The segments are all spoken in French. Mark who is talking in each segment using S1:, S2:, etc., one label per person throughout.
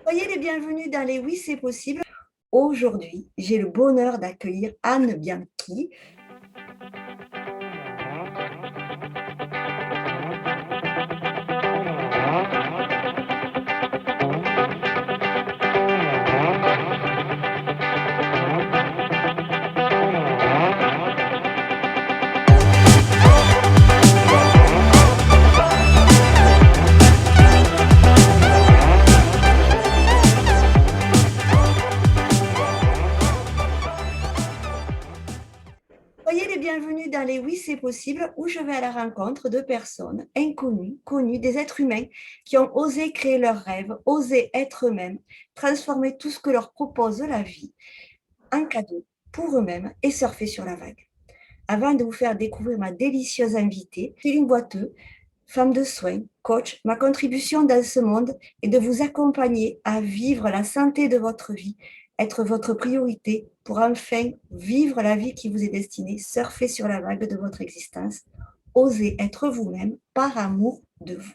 S1: Soyez les bienvenus dans les Oui, c'est possible. Aujourd'hui, j'ai le bonheur d'accueillir Anne Bianchi. Soyez les bienvenus dans les Oui, c'est possible, où je vais à la rencontre de personnes inconnues, connues, des êtres humains qui ont osé créer leurs rêves, osé être eux-mêmes, transformer tout ce que leur propose la vie en cadeau pour eux-mêmes et surfer sur la vague. Avant de vous faire découvrir ma délicieuse invitée, Céline Boiteux, femme de soins, coach, ma contribution dans ce monde est de vous accompagner à vivre la santé de votre vie, être votre priorité pour enfin vivre la vie qui vous est destinée, surfer sur la vague de votre existence, oser être vous-même par amour de vous.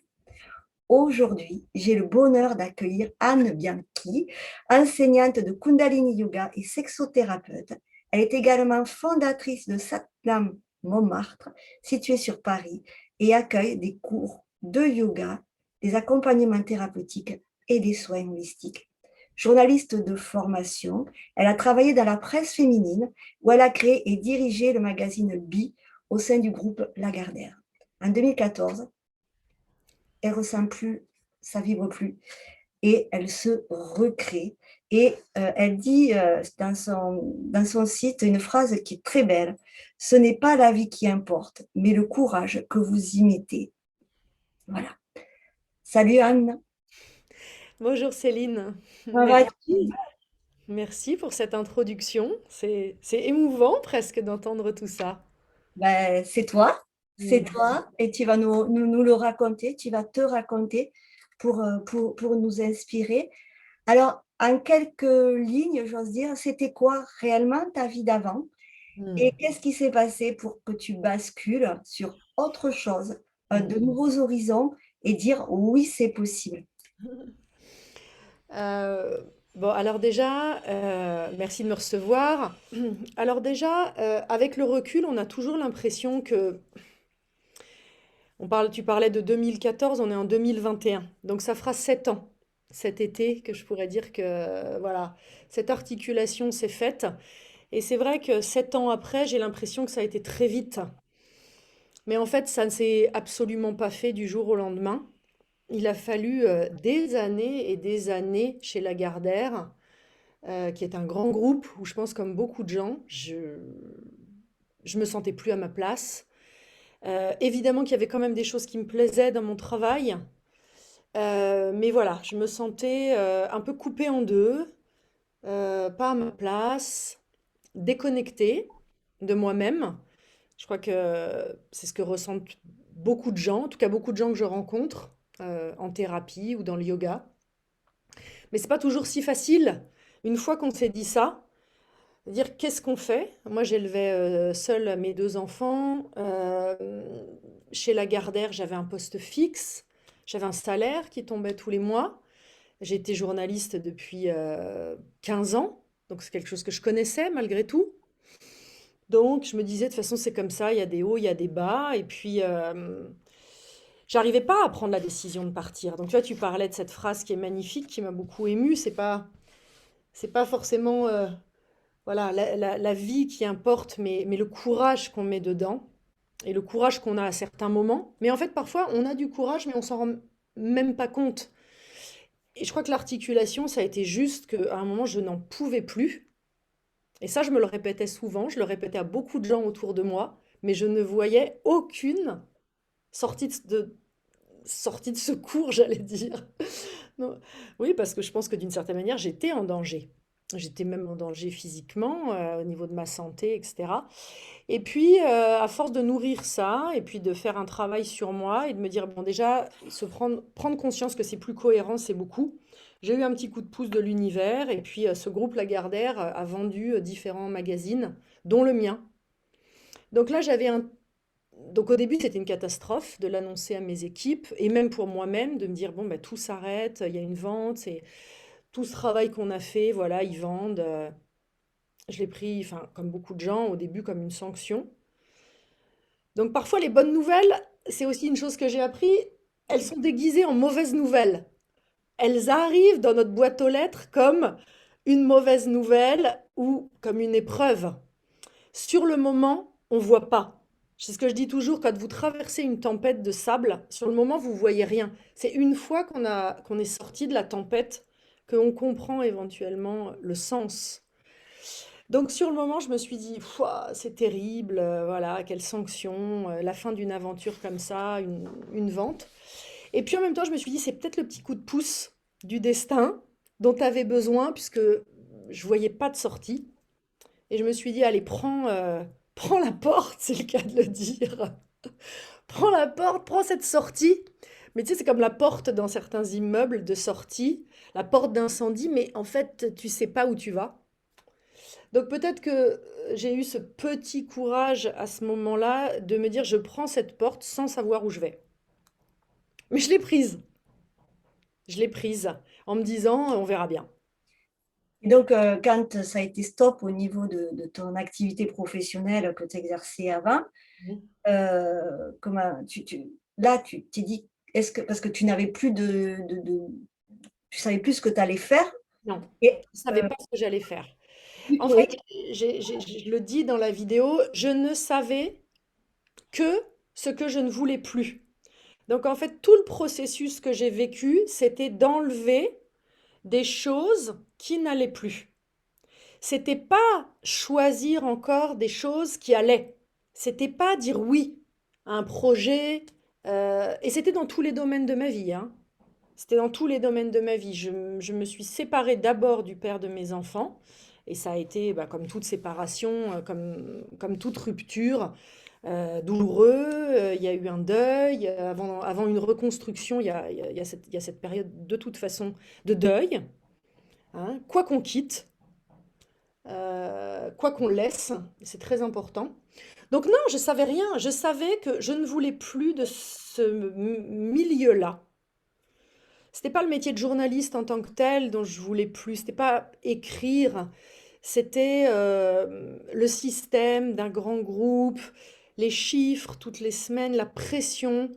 S1: Aujourd'hui, j'ai le bonheur d'accueillir Anne Bianchi, enseignante de Kundalini Yoga et sexothérapeute. Elle est également fondatrice de Satnam Montmartre, située sur Paris, et accueille des cours de yoga, des accompagnements thérapeutiques et des soins holistiques. Journaliste de formation, elle a travaillé dans la presse féminine où elle a créé et dirigé le magazine Bi au sein du groupe Lagardère. En 2014, elle ressent plus, ça vibre plus, et elle se recrée. Et elle dit dans son site une phrase qui est très belle. Ce n'est pas la vie qui importe, mais le courage que vous y mettez. Voilà. Salut Anne.
S2: Bonjour Céline,
S1: Comment vas-tu?
S2: merci. Merci pour cette introduction. C'est émouvant presque d'entendre tout ça.
S1: Ben, c'est
S2: Mm.
S1: toi, et tu vas nous le raconter, tu vas te raconter pour nous inspirer. Alors, en quelques lignes, j'ose dire, c'était quoi réellement ta vie d'avant? Et
S2: Mm.
S1: qu'est-ce qui s'est passé pour que tu bascules sur autre chose, de
S2: Mhm.
S1: nouveaux horizons et dire oui, c'est possible?
S2: Euh, bon, alors déjà, merci de me recevoir. Alors déjà, avec le recul, on a toujours l'impression que tu parlais de 2014, on est en 2021, donc ça fera 7 ans cet été que je pourrais dire que voilà, cette articulation s'est faite. Et c'est vrai que 7 ans après, j'ai l'impression que ça a été très vite. Mais en fait, ça ne s'est absolument pas fait du jour au lendemain. Il a fallu des années et des années chez Lagardère, qui est un grand groupe où je pense comme beaucoup de gens, je me sentais plus à ma place. Évidemment qu'il y avait quand même des choses qui me plaisaient dans mon travail, mais voilà, je me sentais un peu coupée en deux, pas à ma place, déconnectée de moi-même. Je crois que c'est ce que ressentent beaucoup de gens, en tout cas beaucoup de gens que je rencontre en thérapie ou dans le yoga. Mais c'est pas toujours si facile. Une fois qu'on s'est dit ça, de dire qu'est-ce qu'on fait? Moi, j'élevais seule mes deux enfants. Chez Lagardère, j'avais un poste fixe. J'avais un salaire qui tombait tous les mois. J'étais journaliste depuis 15 ans. Donc c'est quelque chose que je connaissais malgré tout. Donc je me disais, de toute façon, c'est comme ça, il y a des hauts, il y a des bas. Et puis, j'arrivais pas à prendre la décision de partir. Donc tu vois, tu parlais de cette phrase qui est magnifique, qui m'a beaucoup émue. C'est pas forcément voilà, la vie qui importe, mais le courage qu'on met dedans et le courage qu'on a à certains moments. Mais en fait, parfois, on a du courage, mais on s'en rend même pas compte. Et je crois que l'articulation, ça a été juste qu'à un moment, je n'en pouvais plus. Et ça, je me le répétais souvent, je le répétais à beaucoup de gens autour de moi, mais je ne voyais aucune sortie sortie de secours, j'allais dire. Non. Oui, parce que je pense que d'une certaine manière, j'étais en danger. J'étais même en danger physiquement, au niveau de ma santé, etc. Et puis, à force de nourrir ça, et puis de faire un travail sur moi, et de me dire, bon, déjà, prendre conscience que c'est plus cohérent, c'est beaucoup. J'ai eu un petit coup de pouce de l'univers, et puis ce groupe Lagardère a vendu différents magazines, dont le mien. Donc là, donc au début, c'était une catastrophe de l'annoncer à mes équipes, et même pour moi-même, de me dire, bon, bah, tout s'arrête, il y a une vente, tout ce travail qu'on a fait, voilà, ils vendent. Je l'ai pris, enfin, comme beaucoup de gens, au début comme une sanction. Donc parfois, les bonnes nouvelles, c'est aussi une chose que j'ai appris, elles sont déguisées en mauvaises nouvelles. Elles arrivent dans notre boîte aux lettres comme une mauvaise nouvelle ou comme une épreuve. Sur le moment, on voit pas. C'est ce que je dis toujours, quand vous traversez une tempête de sable, sur le moment, vous voyez rien. C'est une fois qu'on est sorti de la tempête qu'on comprend éventuellement le sens. Donc sur le moment, je me suis dit, Pouah, c'est terrible, voilà, quelle sanction, la fin d'une aventure comme ça, une vente. Et puis en même temps, je me suis dit, c'est peut-être le petit coup de pouce du destin dont tu avais besoin, puisque je voyais pas de sortie. Et je me suis dit, allez, prends la porte, c'est le cas de le dire. Prends la porte, prends cette sortie. Mais tu sais, c'est comme la porte dans certains immeubles de sortie, la porte d'incendie, mais en fait, tu sais pas où tu vas. Donc peut-être que j'ai eu ce petit courage à ce moment-là de me dire, je prends cette porte sans savoir où je vais. Mais je l'ai prise. Je l'ai prise en me disant, on verra bien.
S1: Et donc, quand ça a été stop au niveau de ton activité professionnelle que tu exerçais avant,
S2: Mhm.
S1: comment là, tu t'es dit, est-ce que, parce que tu n'avais plus tu savais plus ce que tu allais faire,
S2: Non,
S1: et
S2: je ne savais pas ce que j'allais faire. En
S1: oui,
S2: fait, je le dis dans la vidéo, je ne savais que ce que je ne voulais plus. Donc en fait, tout le processus que j'ai vécu, c'était d'enlever des choses qui n'allaient plus. C'était pas choisir encore des choses qui allaient. C'était pas dire oui à un projet. Et c'était dans tous les domaines de ma vie, hein. C'était dans tous les domaines de ma vie. Je me suis séparée d'abord du père de mes enfants. Et ça a été, bah, comme toute séparation, comme toute rupture, douloureux. Il y a eu un deuil. Avant une reconstruction, il y a cette période de toute façon de deuil, hein. Quoi qu'on quitte, quoi qu'on laisse, c'est très important. Donc non, je savais rien. Je savais que je ne voulais plus de ce milieu-là. C'était pas le métier de journaliste en tant que tel dont je voulais plus. C'était pas écrire. C'était le système d'un grand groupe, les chiffres toutes les semaines, la pression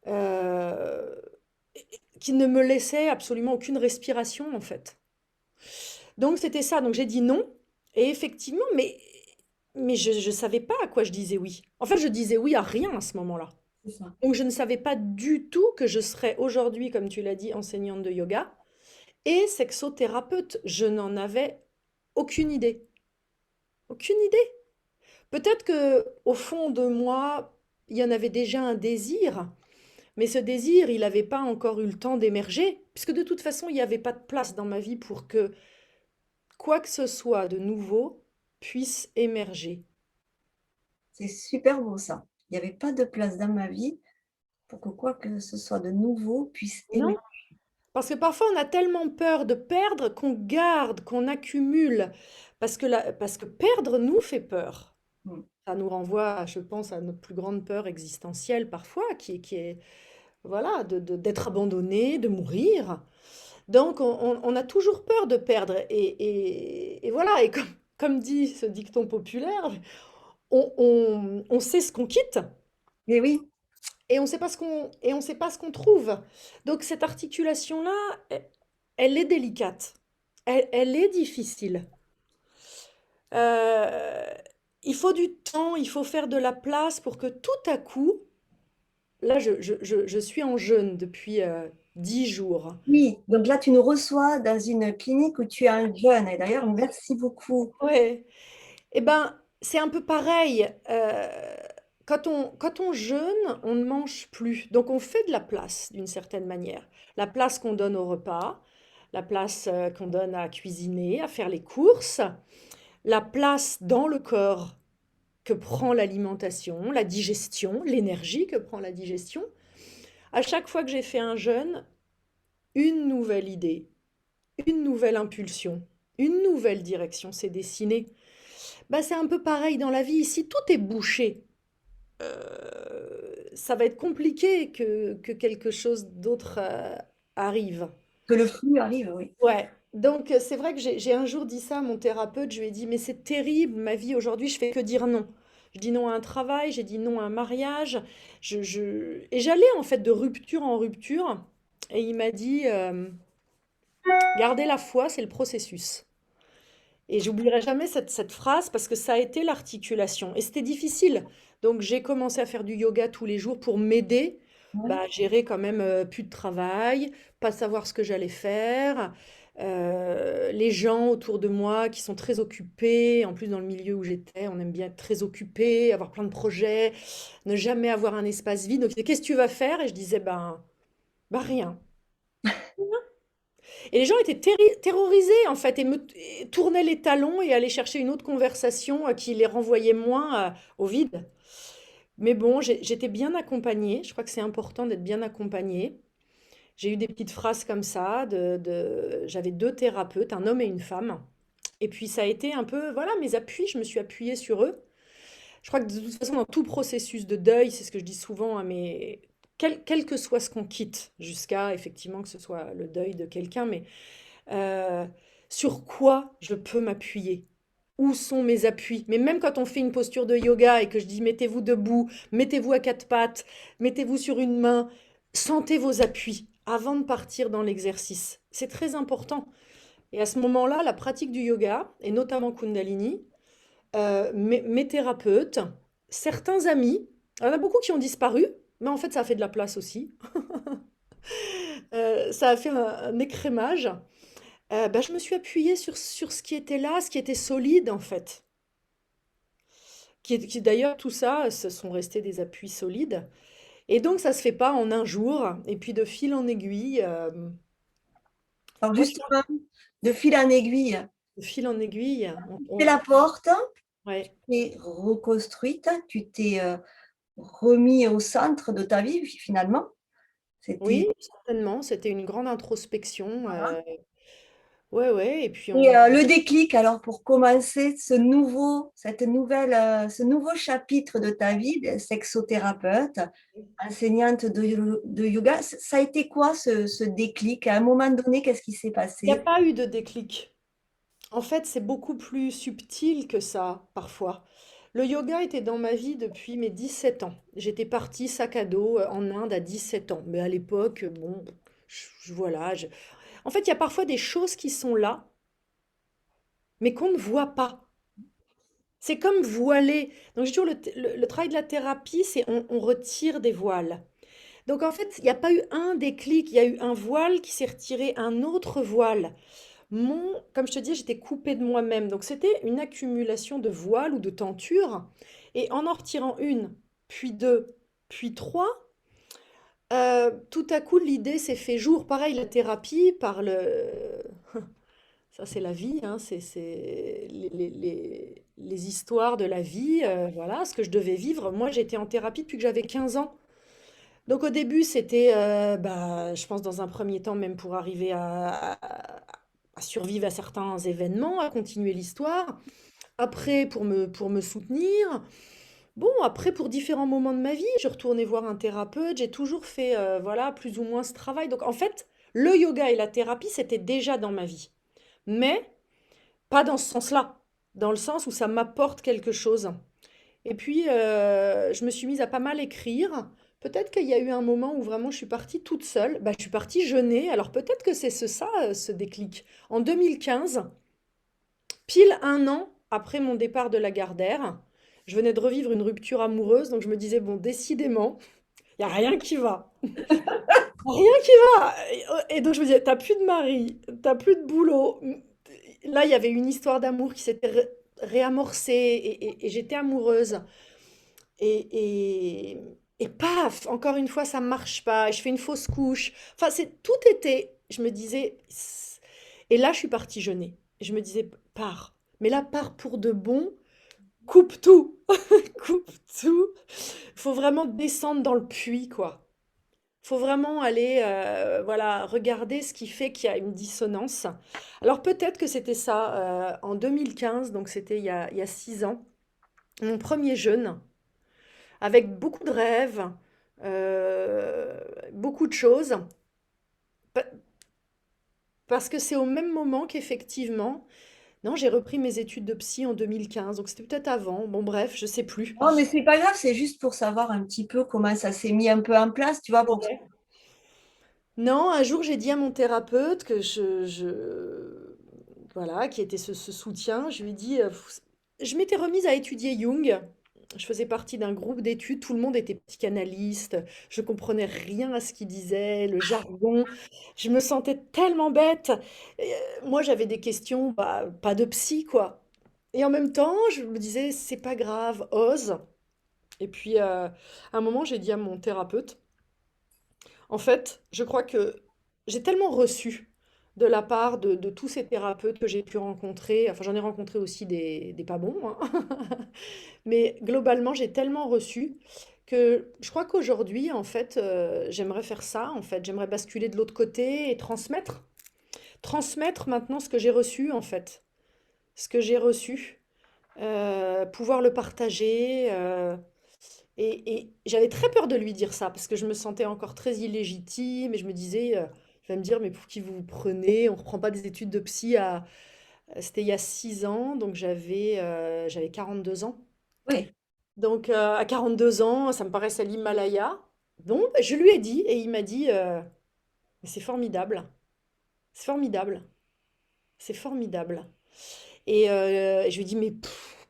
S2: euh, qui ne me laissait absolument aucune respiration en fait. Donc c'était ça. Donc j'ai dit non. Et effectivement, mais je ne savais pas à quoi je disais oui. En fait, je disais oui à rien à ce moment-là.
S1: c'est ça.
S2: Donc je ne savais pas du tout que je serais aujourd'hui, comme tu l'as dit, enseignante de yoga et sexothérapeute. Je n'en avais aucune idée. Aucune idée. Peut-être que au fond de moi, il y en avait déjà un désir, mais ce désir, il n'avait pas encore eu le temps d'émerger, puisque de toute façon, il n'y avait pas de place dans ma vie pour que quoi que ce soit de nouveau puisse émerger.
S1: C'est super beau ça. Il n'y avait pas de place dans ma vie pour que quoi que ce soit de nouveau puisse aimer.
S2: Non? Parce que parfois, on a tellement peur de perdre qu'on garde, qu'on accumule, parce que perdre nous fait peur.
S1: Mm.
S2: Ça nous renvoie, je pense, à notre plus grande peur existentielle parfois, qui est voilà, d'être abandonné, de mourir. Donc, on a toujours peur de perdre. Et voilà, et comme dit ce dicton populaire, on sait ce qu'on quitte
S1: Mais oui,
S2: et on sait pas ce qu'on trouve. Donc, cette articulation-là, elle est délicate. Elle est difficile. Euh, il faut du temps, il faut faire de la place pour que tout à coup, là, je suis en jeûne depuis 10 jours.
S1: oui. Donc là, tu nous reçois dans une clinique où tu es un jeune. Et d'ailleurs, merci beaucoup.
S2: Ouais. Eh ben, c'est un peu pareil. Quand on jeûne, on ne mange plus. Donc, on fait de la place d'une certaine manière. La place qu'on donne au repas, la place qu'on donne à cuisiner, à faire les courses, la place dans le corps que prend l'alimentation, la digestion, l'énergie que prend la digestion. À chaque fois que j'ai fait un jeûne, une nouvelle idée, une nouvelle impulsion, une nouvelle direction s'est dessinée. Bah, c'est un peu pareil dans la vie. Si tout est bouché, ça va être compliqué que quelque chose d'autre arrive.
S1: Que le flux arrive, oui.
S2: Ouais. Donc, c'est vrai que j'ai un jour dit ça à mon thérapeute, je lui ai dit, mais c'est terrible, ma vie aujourd'hui, je fais que dire non. Je dis non à un travail, j'ai dit non à un mariage, et j'allais en fait de rupture en rupture, et il m'a dit, garder la foi, c'est le processus. Et j'oublierai jamais cette phrase parce que ça a été l'articulation. Et c'était difficile. Donc j'ai commencé à faire du yoga tous les jours pour m'aider
S1: Ouais.
S2: bah, à gérer quand même plus de travail, pas savoir ce que j'allais faire. Les gens autour de moi qui sont très occupés, en plus dans le milieu où j'étais, on aime bien être très occupé, avoir plein de projets, ne jamais avoir un espace vide. Donc, ils disaient, qu'est-ce que tu vas faire? Et je disais, ben rien. Et les gens étaient terrorisés en fait et tournaient les talons et allaient chercher une autre conversation qui les renvoyait moins au vide. Mais bon, j'étais bien accompagnée. Je crois que c'est important d'être bien accompagnée. J'ai eu des petites phrases comme ça. J'avais deux thérapeutes, un homme et une femme. Et puis ça a été un peu, voilà, mes appuis. Je me suis appuyée sur eux. Je crois que de toute façon, dans tout processus de deuil, c'est ce que je dis souvent à mes... quel que soit ce qu'on quitte, jusqu'à effectivement que ce soit le deuil de quelqu'un, mais euh, sur quoi je peux m'appuyer? Où sont mes appuis? Mais même quand on fait une posture de yoga et que je dis mettez-vous debout, mettez-vous à quatre pattes, mettez-vous sur une main, sentez vos appuis avant de partir dans l'exercice. C'est très important. Et à ce moment-là, la pratique du yoga, et notamment Kundalini, mes thérapeutes, certains amis, il y en a beaucoup qui ont disparu, mais en fait ça a fait de la place aussi. Ça a fait un écrémage. Bah, je me suis appuyée sur ce qui était là, ce qui était solide en fait. D'ailleurs, tout ça, ce sont restés des appuis solides. Et donc, ça se fait pas en un jour. Et puis, de fil en aiguille,
S1: Alors
S2: voilà,
S1: justement, de fil en aiguille,
S2: de fil en aiguille,
S1: c'est la porte,
S2: ouais.
S1: tu t'es reconstruite, tu t'es remis au centre de ta vie finalement. C'était
S2: Oui, certainement. C'était une grande introspection. Ouais, ouais. Et puis,
S1: et le déclic alors pour commencer ce nouveau chapitre de ta vie de sexothérapeute, enseignante de yoga, ça a été quoi ce déclic? À un moment donné, qu'est-ce qui s'est
S2: il n'y a
S1: passé?
S2: pas eu de déclic. En fait, c'est beaucoup plus subtil que ça, parfois. Le yoga était dans ma vie depuis mes 17 ans. J'étais partie sac à dos en Inde à 17 ans. Mais à l'époque, bon, voilà. En fait, il y a parfois des choses qui sont là, mais qu'on ne voit pas. C'est comme voiler. Donc, j'ai toujours le travail de la thérapie, c'est on retire des voiles. Donc, en fait, il n'y a pas eu un déclic, il y a eu un voile qui s'est retiré, un autre voile. Comme je te dis, j'étais coupée de moi-même. Donc c'était une accumulation de voiles ou de tentures. Et en retirant une, puis deux, puis trois, tout à coup l'idée s'est fait jour. Pareil, la thérapie par le... Ça c'est la vie, hein, c'est les histoires de la vie, voilà, ce que je devais vivre. Moi j'étais en thérapie depuis que j'avais 15 ans. Donc au début, c'était, bah, je pense dans un premier temps, même pour arriver à survivre à certains événements, à continuer l'histoire. Après, pour me soutenir. Bon, après, pour différents moments de ma vie, je retournais voir un thérapeute. J'ai toujours fait, voilà, plus ou moins ce travail. Donc en fait, le yoga et la thérapie, c'était déjà dans ma vie. Mais pas dans ce sens-là. Dans le sens où ça m'apporte quelque chose. Et puis, je me suis mise à pas mal écrire. Peut-être qu'il y a eu un moment où vraiment je suis partie toute seule. Bah, je suis partie jeûner. Alors peut-être que c'est ça, ce déclic. En 2015, pile un an après mon départ de la Gardère, je venais de revivre une rupture amoureuse. Donc je me disais, bon, décidément, il n'y a rien qui va. Rien qui va. Et donc je me disais, t'as plus de mari, t'as plus de boulot. Là, il y avait une histoire d'amour qui s'était réamorcée et j'étais amoureuse. Et, et, et paf, encore une fois, ça marche pas. Je fais une fausse couche. Enfin, tout était. Je me disais. Et là, je suis partie jeûner. Et je me disais, pars. Mais là, pars pour de bon. Coupe tout. Coupe tout. Faut vraiment descendre dans le puits, quoi. Faut vraiment aller, voilà, regarder ce qui fait qu'il y a une dissonance. Alors peut-être que c'était ça en 2015, donc c'était il y a 6 ans, mon premier jeûne avec beaucoup de rêves, beaucoup de choses. parce que c'est au même moment qu'effectivement, non, j'ai repris mes études de psy en 2015, donc c'était peut-être avant. Bon, bref, je sais plus.
S1: Non, mais c'est pas grave, c'est juste pour savoir un petit peu comment ça s'est mis un peu en place, tu vois, pour...
S2: Ouais. Non, un jour, j'ai dit à mon thérapeute que voilà, qui était ce soutien, je lui ai dit, je m'étais remise à étudier Jung. Je faisais partie d'un groupe d'études, tout le monde était psychanalyste, je comprenais rien à ce qu'il disait, le jargon, je me sentais tellement bête. Moi, j'avais des questions, bah, pas de psy, quoi. Et en même temps, je me disais, c'est pas grave, ose. Et puis, à un moment, j'ai dit à mon thérapeute, en fait, je crois que j'ai tellement reçu de la part de tous ces thérapeutes que j'ai pu rencontrer, enfin j'en ai rencontré aussi des pas bons, hein. Mais globalement j'ai tellement reçu que je crois qu'aujourd'hui en fait j'aimerais faire ça, en fait j'aimerais basculer de l'autre côté et transmettre maintenant ce que j'ai reçu en fait, ce que j'ai reçu, pouvoir le partager. Et j'avais très peur de lui dire ça parce que je me sentais encore très illégitime et je me disais, il va me dire, mais pour qui vous vous prenez? On ne reprend pas des études de psy à... C'était il y a 6 ans, donc j'avais 42 ans.
S1: Oui,
S2: Donc à 42 ans, ça me paraissait l'Himalaya. Bon, bah, je lui ai dit et il m'a dit, mais c'est formidable, c'est formidable, c'est formidable. Et je lui ai dit, mais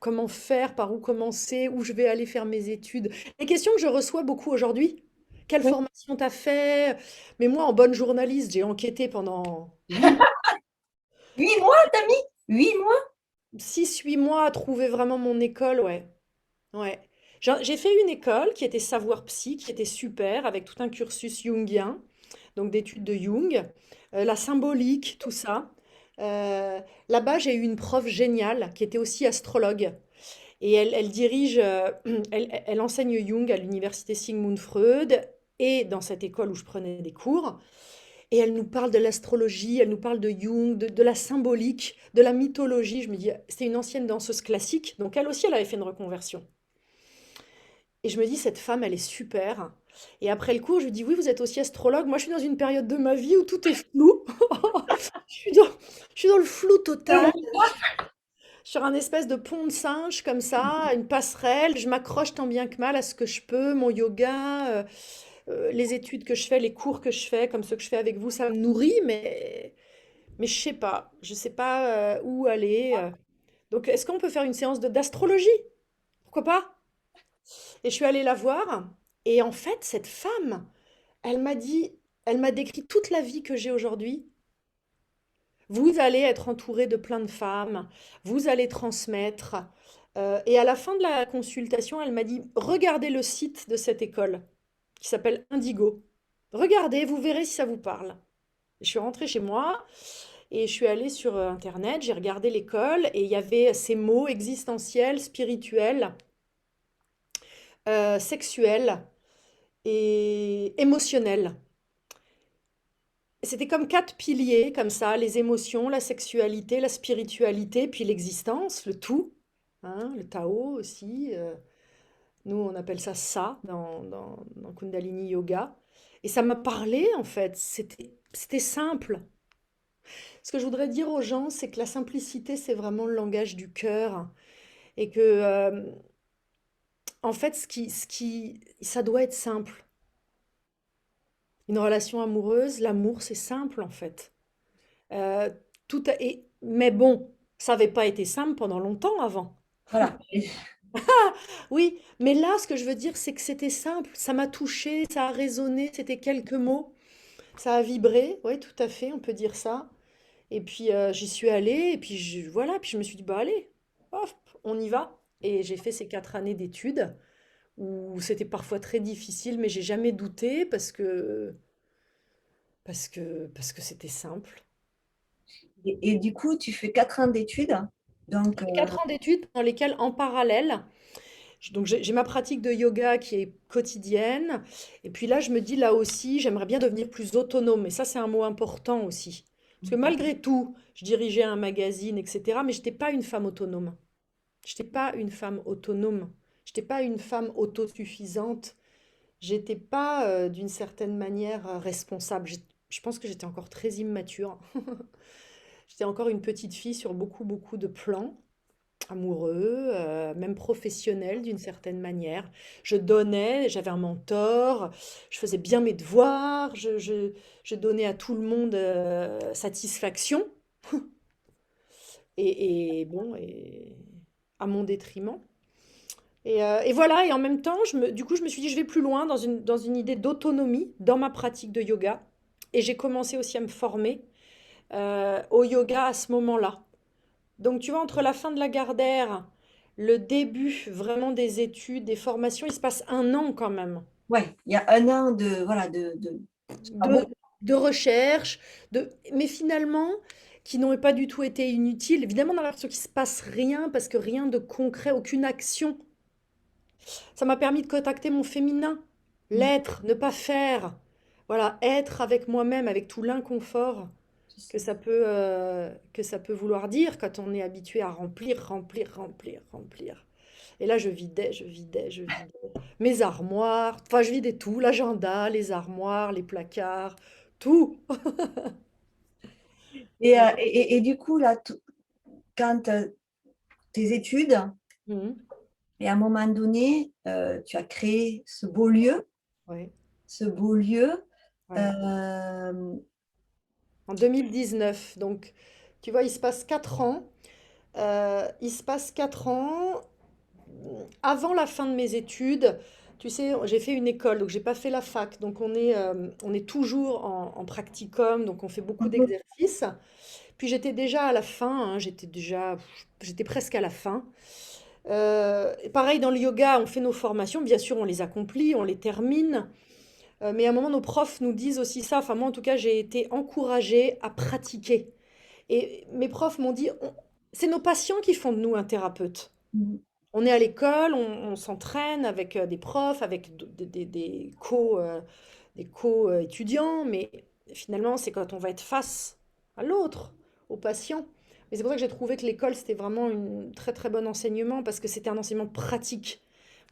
S2: comment faire, par où commencer, où je vais aller faire mes études? Les questions que je reçois beaucoup aujourd'hui. Quelle
S1: oui.
S2: formation t'as fait? Mais moi, en bonne journaliste, j'ai enquêté pendant 8 mois,
S1: 8 mois, t'as mis? 8 mois?
S2: 6, 8 mois à trouver vraiment mon école, ouais. Ouais. J'ai fait une école qui était savoir psy, qui était super, avec tout un cursus jungien, donc d'études de Jung, la symbolique, tout ça. Euh, Là-bas, j'ai eu une prof géniale qui était aussi astrologue. Et elle dirige, elle enseigne Jung à l'université Sigmund Freud et dans cette école où je prenais des cours. Et elle nous parle de l'astrologie, elle nous parle de Jung, de la symbolique, de la mythologie. Je me dis, c'était une ancienne danseuse classique, donc elle aussi, elle avait fait une reconversion. Et je me dis, cette femme, elle est super. Et après le cours, je lui dis, oui, vous êtes aussi astrologue. Moi, je suis dans une période de ma vie où tout est flou. Je suis dans, je suis dans le flou total, sur un espèce de pont de singe comme ça, une passerelle. Je m'accroche tant bien que mal à ce que je peux, mon yoga, les études que je fais, les cours que je fais, comme ceux que je fais avec vous, ça me nourrit, mais je sais pas où aller. Donc, est-ce qu'on peut faire une séance d'astrologie? Pourquoi pas? Et je suis allée la voir, et en fait, cette femme, elle m'a dit, elle m'a décrit toute la vie que j'ai aujourd'hui. Vous allez être entouré de plein de femmes, vous allez transmettre. Et à la fin de la consultation, elle m'a dit, regardez le site de cette école qui s'appelle Indigo. Regardez, vous verrez si ça vous parle. Je suis rentrée chez moi et je suis allée sur Internet, j'ai regardé l'école et il y avait ces mots existentiels, spirituels, sexuels et émotionnels. C'était comme 4 piliers, comme ça, les émotions, la sexualité, la spiritualité, puis l'existence, le tout, hein, le Tao aussi. Nous, on appelle ça dans Kundalini Yoga. Et ça m'a parlé, en fait. C'était simple. Ce que je voudrais dire aux gens, c'est que la simplicité, c'est vraiment le langage du cœur. Et que, en fait, ça doit être simple. Une relation amoureuse, l'amour, c'est simple, en fait. Euh, mais bon, ça n'avait pas été simple pendant longtemps avant.
S1: Voilà.
S2: Oui, mais là, ce que je veux dire, c'est que c'était simple. Ça m'a touché, ça a résonné, c'était quelques mots. Ça a vibré, oui, tout à fait, on peut dire ça. Et puis j'y suis allée, et puis voilà, puis je me suis dit, bah allez, hop, on y va. Et j'ai fait ces 4 années d'études où c'était parfois très difficile, mais j'ai jamais douté parce que c'était simple.
S1: Et du coup, tu fais 4 ans d'études. Donc,
S2: 4 ans d'études dans lesquelles, en parallèle, donc j'ai ma pratique de yoga qui est quotidienne. Et puis là, je me dis là aussi, j'aimerais bien devenir plus autonome. Et ça, c'est un mot important aussi. Parce que malgré tout, je dirigeais un magazine, etc. Mais je n'étais pas une femme autonome. Je n'étais pas une femme autonome. Je n'étais pas une femme autosuffisante. J'étais pas, d'une certaine manière, responsable. je pense que j'étais encore très immature. J'étais encore une petite fille sur beaucoup, beaucoup de plans, amoureux, même professionnels d'une certaine manière. Je donnais, j'avais un mentor, je faisais bien mes devoirs, je donnais à tout le monde satisfaction. Et à mon détriment. Et voilà, et en même temps, du coup, je me suis dit, je vais plus loin dans une idée d'autonomie dans ma pratique de yoga. Et j'ai commencé aussi à me former au yoga à ce moment-là. Donc, tu vois, entre la fin de la Gardère, le début vraiment des études, des formations, il se passe un an quand même
S1: Ouais, il y a un an de, voilà, c'est pas
S2: de,
S1: beaucoup.
S2: de recherche, mais finalement, qui n'auraient pas du tout été inutiles. Évidemment, dans l'impression qu'il ne se passe rien, parce que rien de concret, aucune action. Ça m'a permis de contacter mon féminin,
S1: Mm,
S2: l'être, ne pas faire. Voilà, être avec moi-même, avec tout l'inconfort
S1: c'est ça.
S2: que ça peut vouloir dire quand on est habitué à remplir, remplir, remplir, remplir. Et là, je vidais, je vidais, je vidais. Mes armoires, enfin, je vidais tout, l'agenda, les armoires, les placards, tout. Ouais.
S1: Et du coup, là, quand tes études,
S2: Mhm.
S1: et à un moment donné, tu as créé
S2: Ouais,
S1: ce beau lieu.
S2: ouais.
S1: euh,
S2: En 2019. Donc, tu vois, il se passe 4 ans. Il se passe 4 ans. Avant la fin de mes études, tu sais, j'ai fait une école, donc j'ai pas fait la fac. Donc on est toujours en practicum, donc on fait beaucoup
S1: mhm,
S2: d'exercices. Puis j'étais déjà à la fin, hein, j'étais presque à la fin. Et pareil dans le yoga, on fait nos formations, bien sûr on les accomplit, on les termine. Mais à un moment, nos profs nous disent aussi ça. Enfin moi en tout cas, j'ai été encouragée à pratiquer. Et mes profs m'ont dit, c'est nos patients qui font de nous un thérapeute.
S1: mhm.
S2: On est à l'école, on s'entraîne avec des profs, avec des co-étudiants, mais finalement, c'est quand on va être face à l'autre, au patient. Mais c'est pour ça que j'ai trouvé que l'école, c'était vraiment un très très bon enseignement, parce que c'était un enseignement pratique.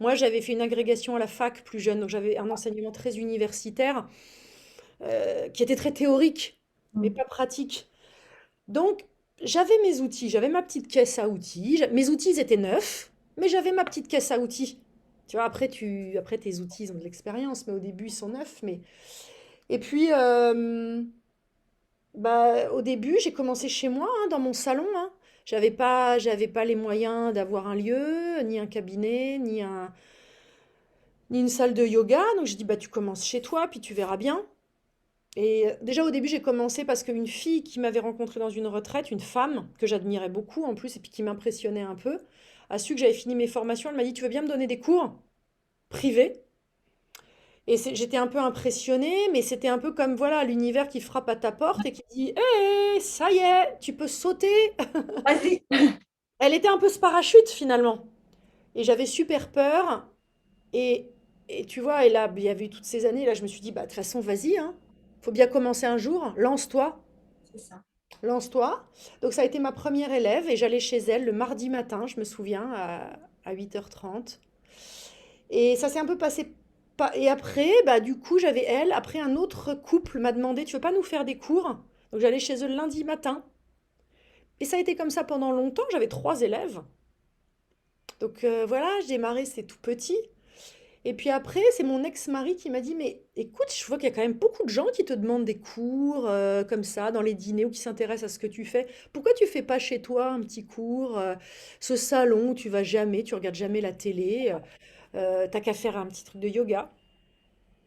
S2: Moi, j'avais fait une agrégation à la fac plus jeune, donc j'avais un enseignement très universitaire, qui était très théorique, mais
S1: Mhm.
S2: pas pratique. Donc, j'avais mes outils, j'avais ma petite caisse à outils. Mes outils ils étaient neufs, mais j'avais ma petite caisse à outils. Tu vois, après tes outils, ils ont de l'expérience, mais au début, ils sont neufs. Et puis, bah, au début, j'ai commencé chez moi, hein, dans mon salon, hein. J'avais pas les moyens d'avoir un lieu, ni un cabinet, ni une salle de yoga. Donc, j'ai dit, bah, tu commences chez toi, puis tu verras bien. Et déjà au début, j'ai commencé parce qu'une fille qui m'avait rencontrée dans une retraite, une femme que j'admirais beaucoup en plus et puis qui m'impressionnait un peu, a su que j'avais fini mes formations. Elle m'a dit, tu veux bien me donner des cours privés? Et j'étais un peu impressionnée, mais c'était un peu comme voilà l'univers qui frappe à ta porte et qui dit, hé, ça y est, tu peux sauter.
S1: Vas-y.
S2: Elle était un peu ce parachute finalement. Et j'avais super peur. Et, et tu vois, et là, il y avait eu toutes ces années, là, je me suis dit, bah, de toute façon, vas-y, hein. Faut bien commencer un jour, lance-toi.
S1: C'est ça.
S2: Lance-toi. Donc ça a été ma première élève et j'allais chez elle le mardi matin, je me souviens, à 8h30. Et ça s'est un peu passé. Et après, bah, du coup, j'avais elle. Après, un autre couple m'a demandé, tu veux pas nous faire des cours? Donc j'allais chez eux le lundi matin. Et ça a été comme ça pendant longtemps. J'avais 3 élèves. Donc voilà, je démarrais, c'est tout petit. Et puis après, c'est mon ex-mari qui m'a dit, mais écoute, je vois qu'il y a quand même beaucoup de gens qui te demandent des cours comme ça dans les dîners ou qui s'intéressent à ce que tu fais. Pourquoi tu fais pas chez toi un petit cours, ce salon où tu vas jamais, tu regardes jamais la télé, t'as qu'à faire un petit truc de yoga.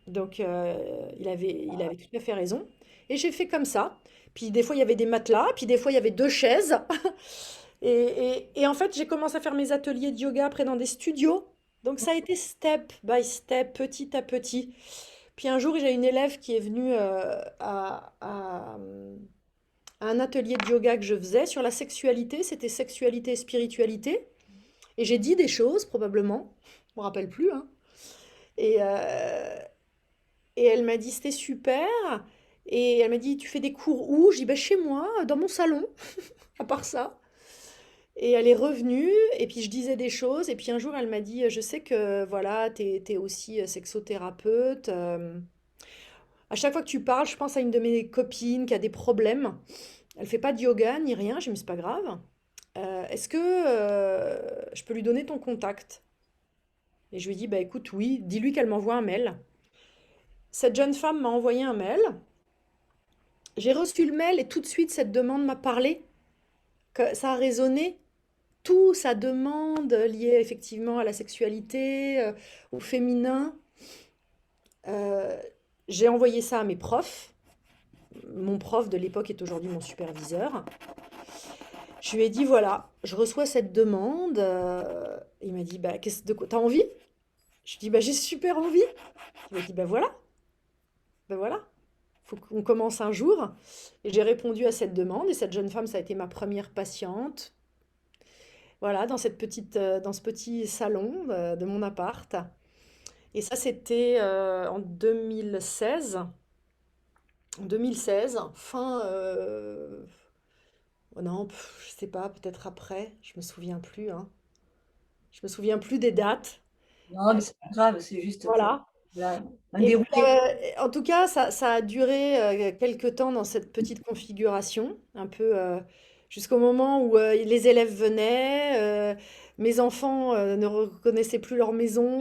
S2: Donc il avait tout à fait raison. Et j'ai fait comme ça. Puis des fois il y avait des matelas, puis des fois il y avait 2 chaises. Et en fait, j'ai commencé à faire mes ateliers de yoga après dans des studios. Donc ça a été step by step, petit à petit. Puis un jour, j'ai une élève qui est venue à un atelier de yoga que je faisais sur la sexualité. C'était sexualité et spiritualité. Et j'ai dit des choses, probablement. Je me rappelle plus, hein. Et, euh, et elle m'a dit, c'était super. Et elle m'a dit, tu fais des cours où? Je dis, bah, chez moi, dans mon salon, à part ça. Et elle est revenue, et puis je disais des choses, et puis un jour elle m'a dit, je sais que voilà, t'es aussi sexothérapeute. À chaque fois que tu parles, je pense à une de mes copines qui a des problèmes. Elle fait pas de yoga ni rien. J'ai dit, mais c'est pas grave. Est-ce que je peux lui donner ton contact? Et je lui ai dit, bah écoute, oui, dis-lui qu'elle m'envoie un mail. Cette jeune femme m'a envoyé un mail. J'ai reçu le mail et tout de suite, cette demande m'a parlé. Que ça a résonné. Tout sa demande liée effectivement à la sexualité, au féminin. Euh, j'ai envoyé ça à mes profs. Mon prof de l'époque est aujourd'hui mon superviseur. Je lui ai dit, voilà, je reçois cette demande. Il m'a dit, bah, de quoi, t'as envie? Je lui ai dit, bah, j'ai super envie. Il m'a dit, bah voilà, ben voilà, faut qu'on commence un jour. Et j'ai répondu à cette demande. Et cette jeune femme, ça a été ma première patiente. Voilà, dans dans ce petit salon de mon appart. Et ça, c'était en 2016. En 2016, fin... oh non, je sais pas, peut-être après. Je me souviens plus, hein. Je me souviens plus des dates.
S1: Non, mais c'est pas grave, c'est juste pour
S2: Voilà.
S1: voilà, un
S2: Et
S1: déroulé.
S2: en tout cas, ça a duré quelque temps dans cette petite configuration, un peu jusqu'au moment où les élèves venaient, mes enfants ne reconnaissaient plus leur maison,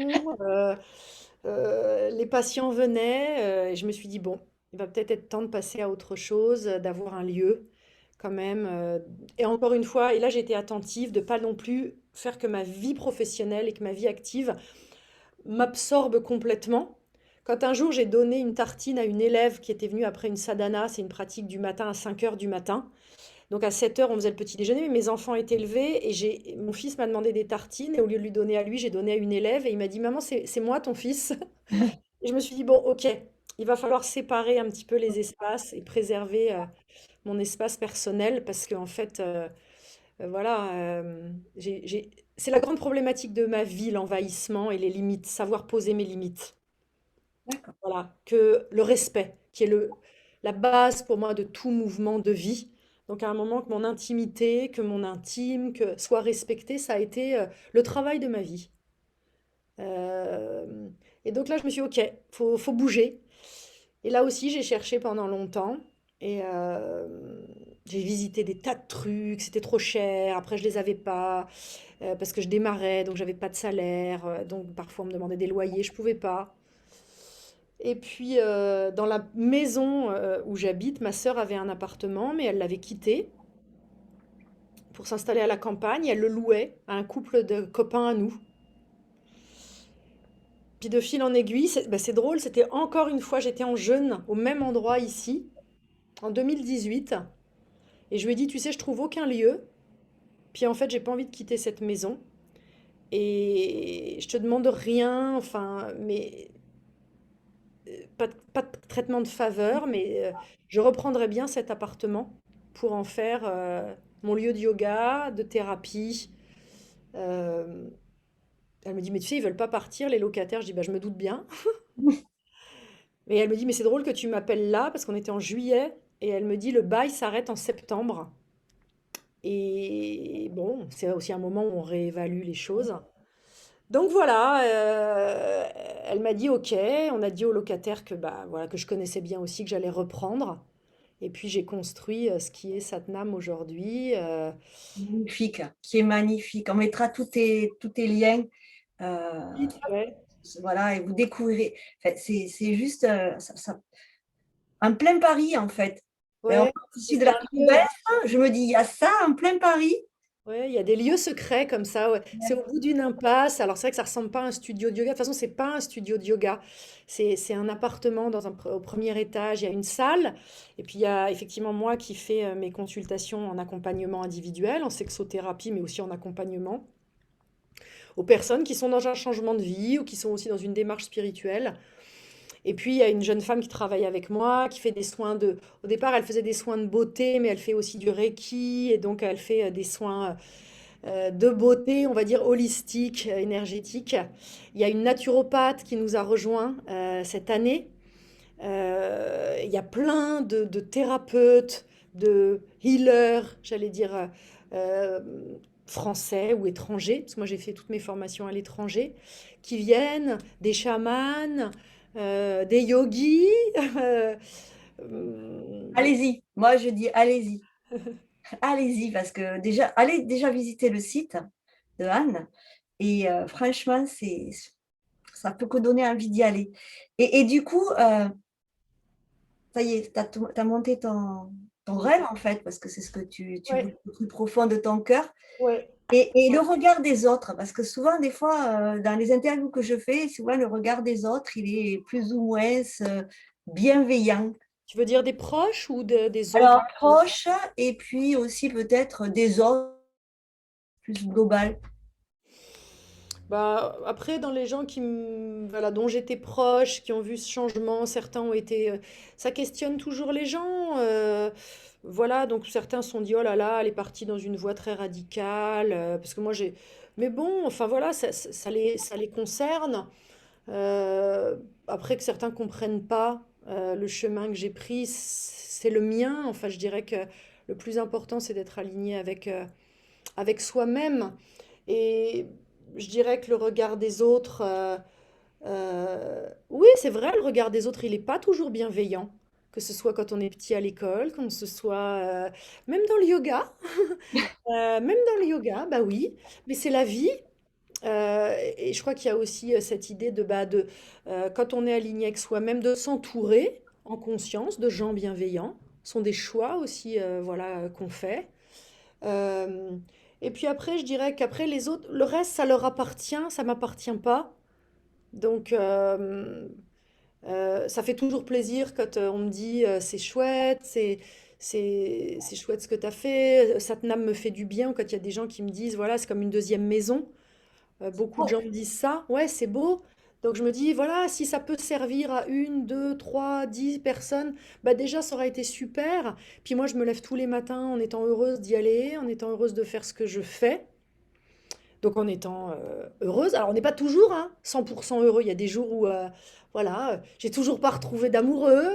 S2: les patients venaient, et je me suis dit, bon, il va peut-être être temps de passer à autre chose, d'avoir un lieu quand même. Et encore une fois, et là j'ai été attentive de pas non plus faire que ma vie professionnelle et que ma vie active m'absorbe complètement. Quand un jour j'ai donné une tartine à une élève qui était venue après une sadhana, c'est une pratique du matin à 5 heures du matin. Donc à 7 heures, on faisait le petit déjeuner, mais mes enfants étaient levés et mon fils m'a demandé des tartines et au lieu de lui donner à lui, j'ai donné à une élève et il m'a dit, maman, c'est moi ton fils. Et je me suis dit, bon, ok, il va falloir séparer un petit peu les espaces et préserver mon espace personnel parce qu'en fait, voilà, c'est la grande problématique de ma vie, l'envahissement et les limites, savoir poser mes limites.
S1: D'accord,
S2: Voilà, que le respect, qui est la base pour moi de tout mouvement de vie. Donc à un moment que mon intimité, que mon intime, que soit respecté, ça a été le travail de ma vie. Euh, et donc là, je me suis dit, ok, faut bouger. Et là aussi, j'ai cherché pendant longtemps et j'ai visité des tas de trucs, c'était trop cher. Après, je les avais pas parce que je démarrais, donc j'avais pas de salaire. Donc parfois, on me demandait des loyers, je pouvais pas. Et puis, dans la maison où j'habite, ma sœur avait un appartement, mais elle l'avait quitté pour s'installer à la campagne. Elle le louait à un couple de copains à nous. Puis de fil en aiguille, c'est drôle, c'était encore une fois, j'étais en jeûne au même endroit ici, en 2018. Et je lui ai dit, tu sais, je trouve aucun lieu. Puis en fait, j'ai pas envie de quitter cette maison. Et je te demande rien, enfin, mais pas de traitement de faveur, mais je reprendrai bien cet appartement pour en faire mon lieu de yoga, de thérapie. Euh, Elle me dit, mais tu sais, ils veulent pas partir, les locataires. Je dis, bah, je me doute bien. Mais elle me dit, mais c'est drôle que tu m'appelles là, parce qu'on était en juillet, et elle me dit, le bail s'arrête en septembre. Et bon, c'est aussi un moment où on réévalue les choses. Donc voilà, elle m'a dit OK, on a dit au locataire que, bah, voilà, que je connaissais bien aussi, que j'allais reprendre. Et puis j'ai construit ce qui est Satnam aujourd'hui.
S1: magnifique, qui est magnifique. On mettra tous tes liens,
S2: Ouais,
S1: voilà, et vous découvrirez. Enfin, c'est juste en plein Paris, en fait. Et on
S2: ouais,
S1: parle
S2: et
S1: ici de
S2: c'est
S1: la
S2: un lieu,
S1: province, je me dis, il y a ça en plein Paris.
S2: ouais, il y a des lieux secrets comme ça. Ouais. C'est au bout d'une impasse. Alors c'est vrai que ça ressemble pas à un studio de yoga. De toute façon, c'est pas un studio de yoga. C'est un appartement au premier étage. Il y a une salle. Et puis il y a effectivement moi qui fais mes consultations en accompagnement individuel, en sexothérapie, mais aussi en accompagnement aux personnes qui sont dans un changement de vie ou qui sont aussi dans une démarche spirituelle. Et puis, il y a une jeune femme qui travaille avec moi, qui fait des soins de... Au départ, elle faisait des soins de beauté, mais elle fait aussi du Reiki, et donc elle fait des soins de beauté, on va dire holistique, énergétique. Il y a une naturopathe qui nous a rejoints cette année. Il y a plein de thérapeutes, de healers, j'allais dire, euh, français ou étrangers, parce que moi j'ai fait toutes mes formations à l'étranger, qui viennent, des chamans. des yogis. euh, donc,
S1: Allez-y, moi je dis allez-y, allez-y, parce que déjà, allez déjà visiter le site de Anne, et franchement, ça peut que donner envie d'y aller. Et du coup, ça y est, tu as monté ton
S2: mm,
S1: rêve, en fait, parce que c'est ce que tu voulais
S2: ouais,
S1: au plus profond de ton cœur.
S2: ouais,
S1: Et
S2: ouais.
S1: le regard des autres, parce que souvent, des fois, dans les interviews que je fais, souvent le regard des autres, il est plus ou moins bienveillant.
S2: Tu veux dire des proches ou des autres?
S1: Alors, proche, et puis aussi peut-être des autres, plus global.
S2: Bah, après, dans les gens voilà, dont j'étais proche, qui ont vu ce changement, certains ont été. Ça questionne toujours les gens. Voilà, donc certains se sont dit, oh là là, elle est partie dans une voie très radicale. Parce que moi, j'ai. Mais bon, enfin voilà, ça les concerne. Euh, Après que certains comprennent pas le chemin que j'ai pris, c'est le mien. Enfin, je dirais que le plus important, c'est d'être aligné avec soi-même. Et je dirais que le regard des autres, oui, c'est vrai, le regard des autres, il n'est pas toujours bienveillant. Que ce soit quand on est petit à l'école, que ce soit même dans le yoga, même dans le yoga, bah oui, mais c'est la vie. Et je crois qu'il y a aussi cette idée quand on est aligné avec soi-même, de s'entourer en conscience de gens bienveillants. Ce sont des choix aussi, voilà, qu'on fait. Euh, et puis après, je dirais qu'après les autres, le reste, ça leur appartient, ça m'appartient pas. Donc, ça fait toujours plaisir quand on me dit c'est chouette, c'est chouette ce que tu as fait, Satnam me fait du bien, ou quand il y a des gens qui me disent voilà, c'est comme une deuxième maison. Beaucoup de
S1: Oh,
S2: gens me disent ça, ouais, c'est beau. Donc je me dis, voilà, si ça peut servir à une, deux, trois, 10 personnes, bah déjà ça aurait été super. Puis moi je me lève tous les matins en étant heureuse d'y aller, en étant heureuse de faire ce que je fais. Donc en étant heureuse. Alors on n'est pas toujours 100% heureux. Il y a des jours où, voilà, j'ai toujours pas retrouvé d'amoureux.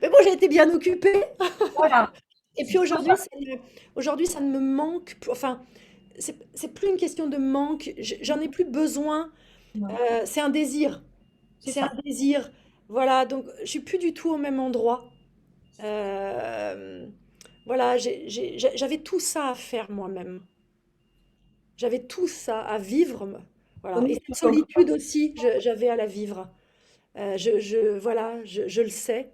S2: Mais bon, j'ai été bien occupée.
S1: voilà.
S2: Et puis aujourd'hui, ça ne me manque plus. Enfin, c'est plus une question de manque. J'en ai plus besoin.
S1: Non,
S2: C'est un désir.
S1: c'est
S2: C'est un
S1: ça.
S2: désir. Voilà, donc je suis plus du tout au même endroit. Euh, voilà, j'avais tout ça à faire moi-même. J'avais tout ça à vivre. Voilà. Et
S1: Comme
S2: cette
S1: donc,
S2: solitude aussi, j'avais à la vivre. Voilà, je le sais.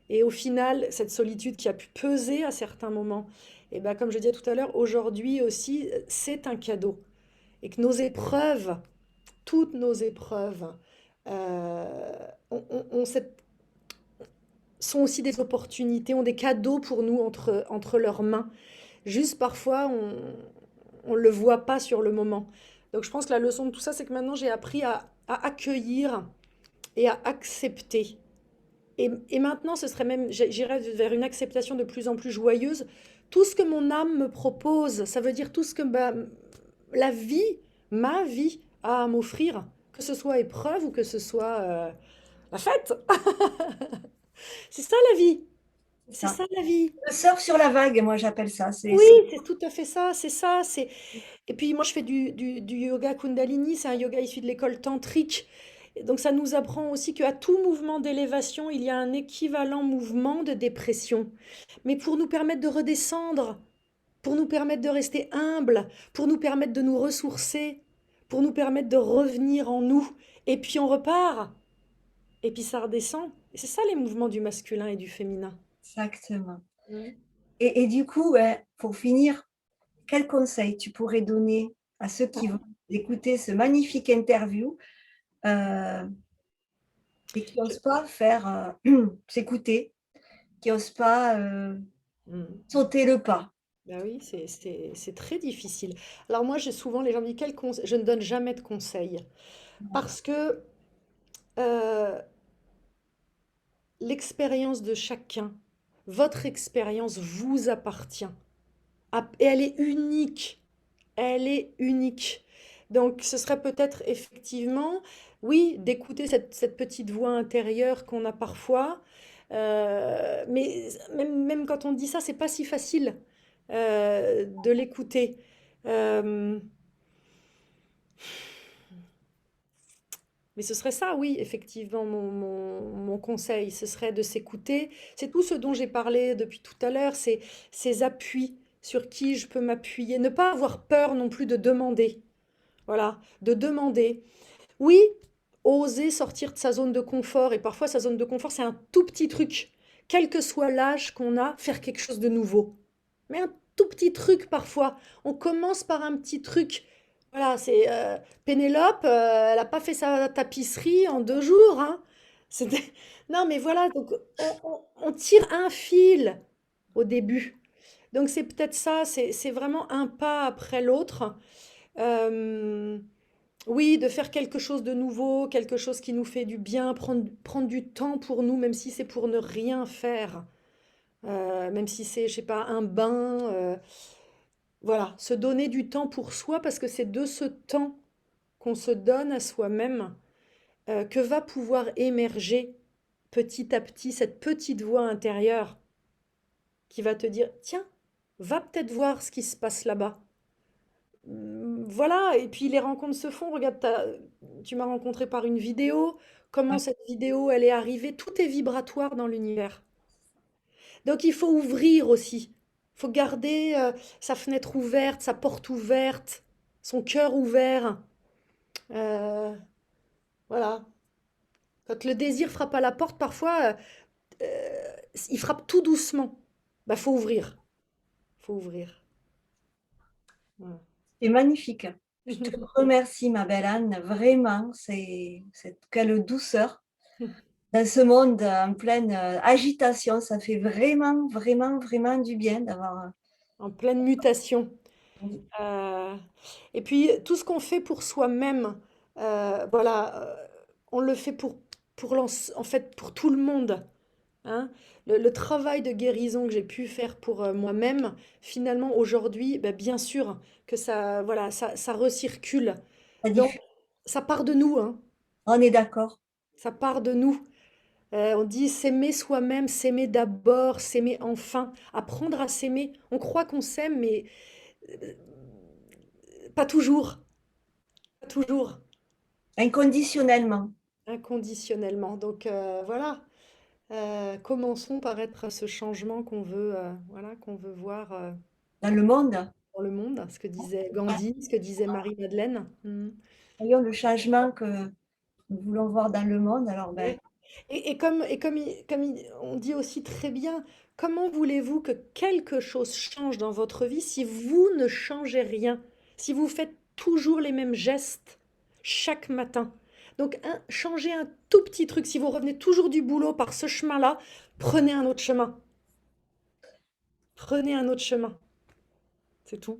S2: Et au final, cette solitude qui a pu peser à certains moments, et ben, comme je disais tout à l'heure, aujourd'hui aussi, c'est un cadeau. Et que nos épreuves, toutes nos épreuves, euh, ont sont aussi des opportunités, ont des cadeaux pour nous entre leurs mains. Juste parfois, on ne le voit pas sur le moment. Donc je pense que la leçon de tout ça, c'est que maintenant j'ai appris à accueillir et à accepter. Et maintenant, ce serait même, j'irais vers une acceptation de plus en plus joyeuse. Tout ce que mon âme me propose, ça veut dire tout ce que la vie, ma vie, a à m'offrir, que ce soit épreuve ou que ce soit la fête. C'est ça la vie.
S1: c'est
S2: C'est
S1: ça.
S2: ça la vie.
S1: Le surf sur la vague, moi j'appelle ça.
S2: Oui, c'est tout à fait ça, c'est ça. Et puis moi, je fais du yoga Kundalini, c'est un yoga issu de l'école tantrique. Et donc ça nous apprend aussi qu'à tout mouvement d'élévation, il y a un équivalent mouvement de dépression. Mais pour nous permettre de redescendre, pour nous permettre de rester humbles, pour nous permettre de nous ressourcer, pour nous permettre de revenir en nous. Et puis on repart, et puis ça redescend. Et c'est ça les mouvements du masculin et du féminin.
S1: exactement.
S2: Mm.
S1: Et du coup, ouais, pour finir, quel conseil tu pourrais donner à ceux qui vont écouter ce magnifique interview, euh, et qui n'osent pas faire s'écouter, qui n'osent pas
S2: Mm.
S1: sauter le pas?
S2: Bah oui, c'est très difficile. Alors moi, j'ai souvent, les gens me disent, je ne donne jamais de conseils. Parce que euh, l'expérience de chacun, votre expérience vous appartient. Et elle est unique. Elle est unique. Donc ce serait peut-être effectivement, oui, d'écouter cette petite voix intérieure qu'on a parfois. Mais même quand on dit ça, c'est pas si facile de l'écouter. Euh, Mais ce serait ça, oui, effectivement, mon conseil, ce serait de s'écouter. C'est tout ce dont j'ai parlé depuis tout à l'heure, c'est ces appuis sur qui je peux m'appuyer. Ne pas avoir peur non plus de demander. Voilà, de demander. Oui, oser sortir de sa zone de confort. Et parfois, sa zone de confort, c'est un tout petit truc. Quel que soit l'âge qu'on a, faire quelque chose de nouveau. Mais un tout petit truc parfois. On commence par un petit truc. Voilà, c'est Pénélope, elle n'a pas fait sa tapisserie en 2 jours, hein. C'était... Non, mais voilà, donc on tire un fil au début. Donc c'est peut-être ça, c'est vraiment un pas après l'autre. Euh, oui, de faire quelque chose de nouveau, quelque chose qui nous fait du bien, prendre du temps pour nous, même si c'est pour ne rien faire. Même si c'est, je sais pas, un bain. Voilà, se donner du temps pour soi, parce que c'est de ce temps qu'on se donne à soi-même que va pouvoir émerger petit à petit cette petite voix intérieure qui va te dire, tiens, va peut-être voir ce qui se passe là-bas. Voilà, et puis les rencontres se font. Regarde, tu m'as rencontré par une vidéo. Comment
S1: Ouais.
S2: cette vidéo, elle est arrivée? Tout est vibratoire dans l'univers. Donc il faut ouvrir aussi. Il faut garder sa fenêtre ouverte, sa porte ouverte, son cœur ouvert. Euh, voilà. Quand le désir frappe à la porte, parfois, il frappe tout doucement. Bah, faut ouvrir. Faut ouvrir. Voilà.
S1: C'est magnifique. Je te remercie, ma belle Anne. Vraiment, quelle douceur dans ce monde en pleine agitation. Ça fait vraiment, vraiment, vraiment du bien d'avoir.
S2: En pleine mutation.
S1: Oui,
S2: Euh, et puis, tout ce qu'on fait pour soi-même, voilà, on le fait en fait, pour tout le monde. Hein. Le travail de guérison que j'ai pu faire pour moi-même, finalement, aujourd'hui, ben, bien sûr que ça, voilà, ça recircule.
S1: ça
S2: Donc,
S1: diffuse.
S2: ça part de nous, hein.
S1: On est d'accord.
S2: Ça part de nous. On dit s'aimer soi-même, s'aimer d'abord, s'aimer enfin, apprendre à s'aimer. On croit qu'on s'aime, mais euh, pas toujours, pas toujours.
S1: Inconditionnellement.
S2: Inconditionnellement. Donc voilà, commençons par être ce changement qu'on veut, voilà, qu'on veut voir
S1: Dans le monde,
S2: dans le monde, ce que disait Gandhi, ce que disait Marie-Madeleine. Mhm.
S1: voyons le changement que nous voulons voir dans le monde. Alors, ben,
S2: Ouais. On dit aussi très bien, comment voulez-vous que quelque chose change dans votre vie si vous ne changez rien, si vous faites toujours les mêmes gestes chaque matin? Donc, changez un tout petit truc. Si vous revenez toujours du boulot par ce chemin-là, prenez un autre chemin. Prenez un autre chemin. C'est tout.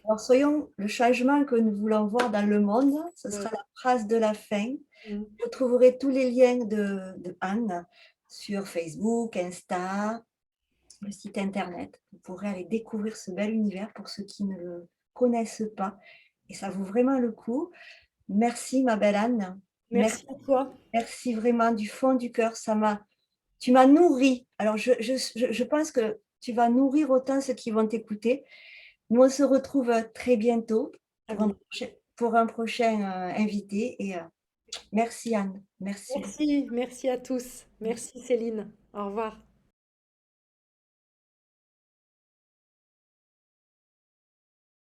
S1: alors soyons le changement que nous voulons voir dans le monde. Ce
S2: Ouais.
S1: sera la phrase de la fin.
S2: Mm.
S1: Vous trouverez tous les liens de Anne sur Facebook, Insta, le site internet. Vous pourrez aller découvrir ce bel univers pour ceux qui ne le connaissent pas. Et ça vaut vraiment le coup. Merci, ma belle Anne. Merci,
S2: Merci à toi.
S1: merci vraiment du fond du cœur. Tu m'as nourri. Alors, je pense que tu vas nourrir autant ceux qui vont t'écouter. Nous, on se retrouve très bientôt
S2: Ah
S1: pour un
S2: oui.
S1: prochain, invité. Et merci, Anne. Merci beaucoup.
S2: Merci, merci à tous. Merci Céline. Au revoir.